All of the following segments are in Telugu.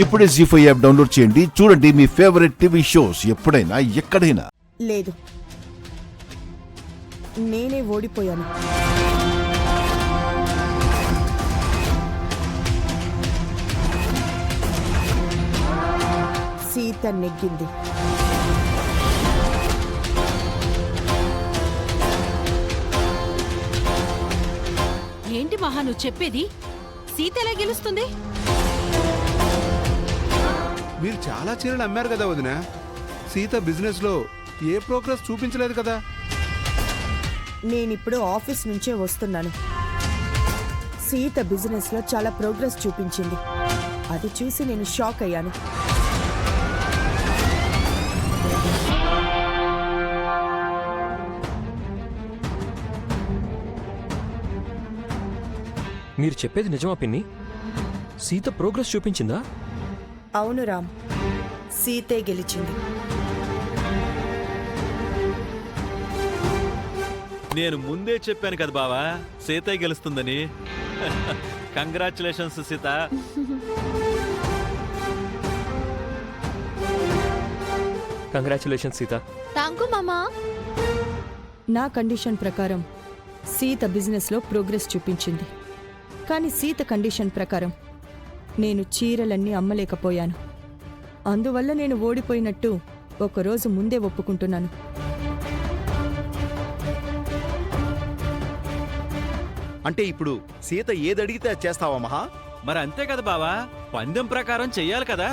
ఇప్పుడే జీ5 యాప్ డౌన్లోడ్ చేయండి. చూడండి మీ ఫేవరెట్ టీవీ షోస్ ఎప్పుడైనా ఎక్కడైనా. లేదు, నేనే ఓడిపోయాను. సీత నెగ్గింది. ఏంటి మహా నువ్వు చెప్పేది? సీత ఎలా గెలుస్తుంది? మీరు చాలా చీరలు అమ్మారు కదా వదిన. సీత బిజినెస్ లో ఏ ప్రోగ్రెస్ చూపించలేదు కదా. నేనిప్పుడు ఆఫీస్ నుంచే వస్తున్నాను. సీత బిజినెస్ లో చాలా ప్రోగ్రెస్ చూపించింది. అది చూసి నేను షాక్ అయ్యాను. మీరు చెప్పేది నిజమా పిన్ని? సీత ప్రోగ్రెస్ చూపించిందా? అవును రామ్, సీతే గెలిచింది. నేను ముందే చెప్పాను కదా బావా, సీత గెలుస్తుందని. Congratulations Sita. Congratulation Sita. Thank you మామా. నా కండిషన్ ప్రకారం సీత బిజినెస్ లో ప్రోగ్రెస్ చూపించింది. కానీ సీత కండిషన్ ప్రకారం నేను చీరలన్నీ అమ్మలేకపోయాను. అందువల్ల నేను ఓడిపోయినట్టు ఒకరోజు ముందే ఒప్పుకుంటున్నాను. అంటే ఇప్పుడు సీత ఏదడిగితే అది చేస్తావా మహా? మరి అంతే కదా బావా, పందెం ప్రకారం చెయ్యాలి కదా.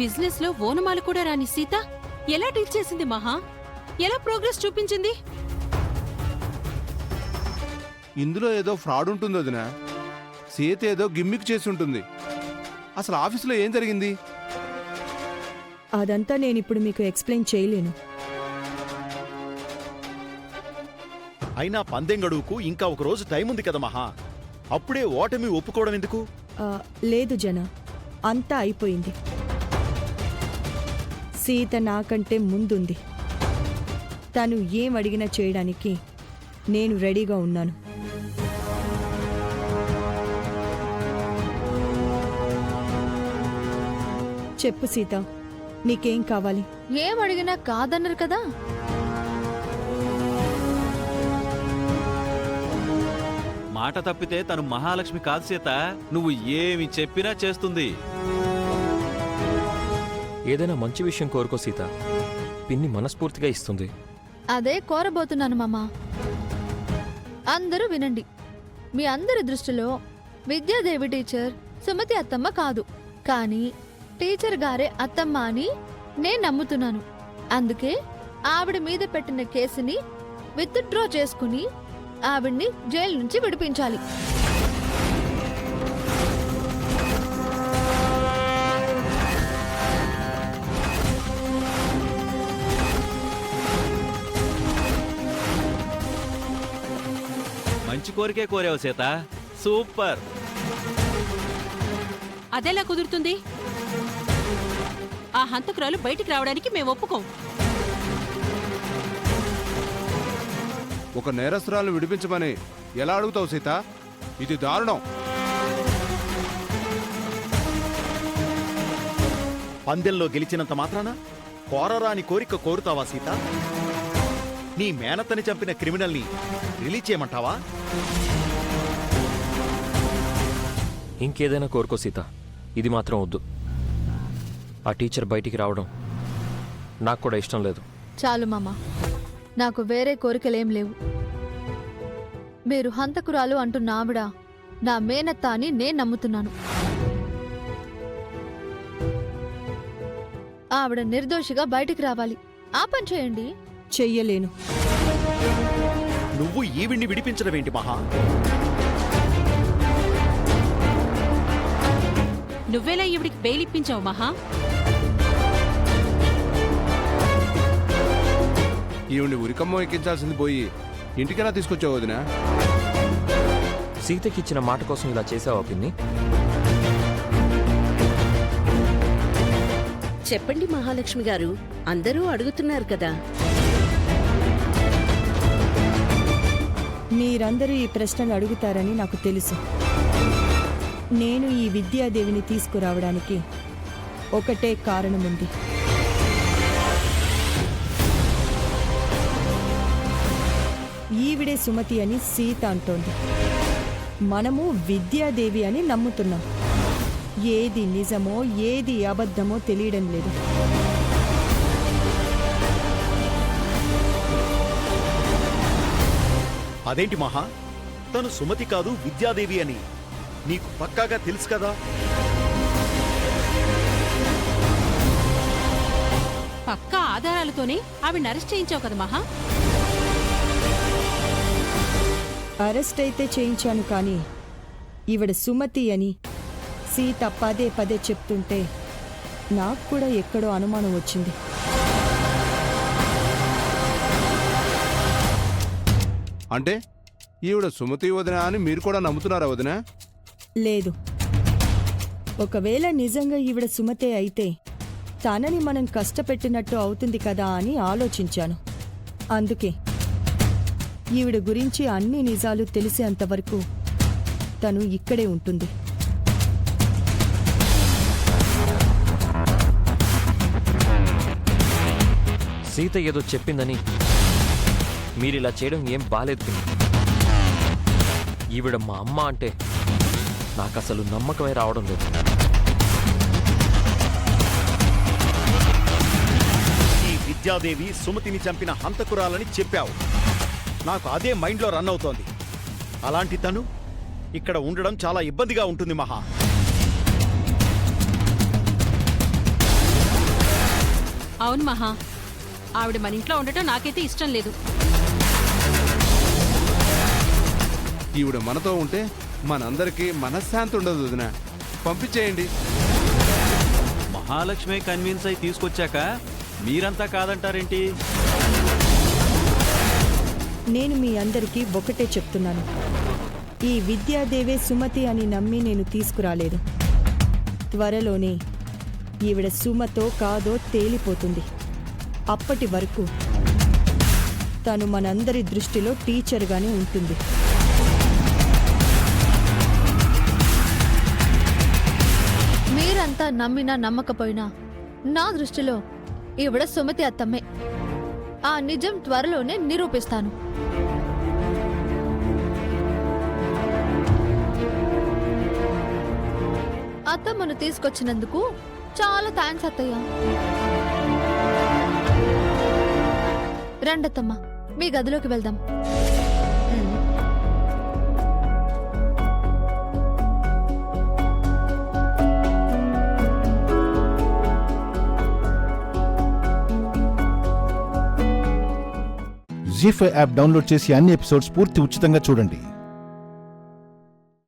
బిజినెస్ లో ఓనమాలు కూడా రాని సీత ఎలా డీల్ చేసింది మహా? ఎలా ప్రోగ్రెస్ చూపించింది? ఇందులో ఏదో ఫ్రాడ్ ఉంటుంది వదిన. సీత ఏదో గిమ్మిక్ చేసి ఉంటుంది. అసలు ఆఫీసులో ఏం జరిగింది? అదంతా నేనిప్పుడు మీకు ఎక్స్ప్లెయిన్ చేయలేను. అయినా పందెం గడువుకు ఇంకా ఒక రోజు టైం ఉంది కదా మహా. అప్పుడే ఓటమి ఒప్పుకోవడం ఎందుకు? లేదు జన, అంతా అయిపోయింది. సీత నాకంటే ముందుంది. తను ఏం అడిగినా చేయడానికి నేను రెడీగా ఉన్నాను. చెప్పు సీత, నీకేం కావాలి? ఏం అడిగినా కాదన్నారు కదా. మాట తప్పితే తను మహాలక్ష్మి కాదు సీత. నువ్వు ఏమి చెప్పినా చేస్తుంది. ఏదైనా మంచి విషయం కోరుకో సీత, పిన్ని మనస్ఫూర్తిగా ఇస్తుంది. అదే కోరబోతున్నాను మామా. అందరూ వినండి. మీ అందరి దృష్టిలో విద్యాదేవి టీచర్ సుమతి అత్తమ్మ కాదు, కానీ టీచర్ గారే అత్తమ్మ అని నేను నమ్ముతున్నాను. అందుకే ఆవిడ మీద పెట్టిన కేసుని విత్డ్రా చేసుకుని ఆవిడ్ని జైలు నుంచి విడిపించాలి. మంచి కోరికే కోరావు సీత, సూపర్. అదెలా కుదురుతుంది? ఆ హంతకురాలు బయటికి రావడానికి మేము ఒప్పుకోం. ఒక నేరస్తురాలను విడిపించమని ఎలా అడుగుతావు సీత? ఇది దారుణం. పందెంలో గెలిచినంత మాత్రాన కోరరాని కోరిక కోరుతావా సీత? నీ మేనత్తని చంపిన క్రిమినల్ని రిలీజ్ చేయమంటావా? ఇంకేదైనా కోరుకో సీత, ఇది మాత్రం వద్దు. ఆ టీచర్ బయటికి రావడం నాకు కూడా ఇష్టం లేదు. చాలు మామా, నాకు వేరే కోరికలేం లేవు. మీరు హంతకురాలు అంటున్న ఆవిడ నా మేనత్త అని నేను నమ్ముతున్నాను. ఆవిడ నిర్దోషిగా బయటికి రావాలి. ఆ పని చేయండి. చెయ్యలేను. నువ్వు ఈవిడ్ని విడిపించడం ఏంటి మహా? నువ్వెలా ఈవిడికి బెయిల్ ఇప్పించావు మహా? ఈవిని ఉరికమ్మ ఎక్కించాల్సింది పోయి ఇంటికెలా తీసుకొచ్చావు వదిన? సీతకిచ్చిన మాట కోసం ఇలా చేసావా పిన్ని? చెప్పండి మహాలక్ష్మి గారు, అందరూ అడుగుతున్నారు కదా. మీరందరూ ఈ ప్రశ్నలు అడుగుతారని నాకు తెలుసు. నేను ఈ విద్యాదేవిని తీసుకురావడానికి ఒకటే కారణముంది. ఈవిడే సుమతి అని సీత అంటోంది. మనము విద్యాదేవి అని నమ్ముతున్నాం. ఏది నిజమో ఏది అబద్ధమో తెలియడం లేదు. అదేంటి మహా, తను సుమతి కాదు విద్యాదేవి అని నీకు పక్కాగా తెలుసు కదా? పక్కా ఆధారాలతోనే ఆవిడ అరెస్ట్ చేయించావు కదా మహా. అరెస్ట్ అయితే చేయించాను, కానీ ఈవిడ సుమతి అని సీత పదే పదే చెప్తుంటే నాకు కూడా ఎక్కడో అనుమానం వచ్చింది. అంటే ఈవిడ సుమతి వదిన అని మీరు కూడా నమ్ముతున్నారా వదిన? లేదు, ఒకవేళ నిజంగా ఈవిడ సుమతే అయితే తనని మనం కష్టపెట్టినట్టు అవుతుంది కదా అని ఆలోచించాను. అందుకే ఈవిడ గురించి అన్ని నిజాలు తెలిసేంతవరకు తను ఇక్కడే ఉంటుంది. సీత ఏదో చెప్పిందని మీరిలా చేయడం ఏం బాలేదు పిన్ని. ఈవిడ మా అమ్మ అంటే నాకు అసలు నమ్మకమే రావడం లేదు. ఈ విద్యాదేవి సుమతిని చంపిన హంతకురాలని చెప్పావు. నాకు అదే మైండ్లో రన్ అవుతోంది. అలాంటి తను ఇక్కడ ఉండడం చాలా ఇబ్బందిగా ఉంటుంది మహా. అవును మహా, ఆవిడ మన ఇంట్లో ఉండటం నాకైతే ఇష్టం లేదు. ఈవిడ మనతో ఉంటే మనందరికీ మనశ్శాంతి ఉండదు వదిన. పంపించేయండి. మహాలక్ష్మి కన్విన్స్ అయి తీసుకొచ్చాక మీరంతా కాదంటారేంటి? నేను మీ అందరికీ ఒకటే చెప్తున్నాను. ఈ విద్యాదేవే సుమతి అని నమ్మి నేను తీసుకురాలేదు. త్వరలోనే ఈవిడ సుమతో కాదో తేలిపోతుంది. అప్పటి వరకు తను మనందరి దృష్టిలో టీచర్గానే ఉంటుంది. మీరంతా నమ్మినా నమ్మకపోయినా నా దృష్టిలో ఈవిడ సుమతి అత్తమ్మే. ఆ నిజం త్వరలోనే నిరూపిస్తాను. అత్తమ్మను తీసుకొచ్చినందుకు చాలా థ్యాంక్స్ అత్తయ్య. రండత్తమ్మ, మీ గదిలోకి వెళ్దాం. జీ5 యాప్ డౌన్లోడ్ చేసి అన్ని ఎపిసోడ్స్ పూర్తి ఉచితంగా చూడండి.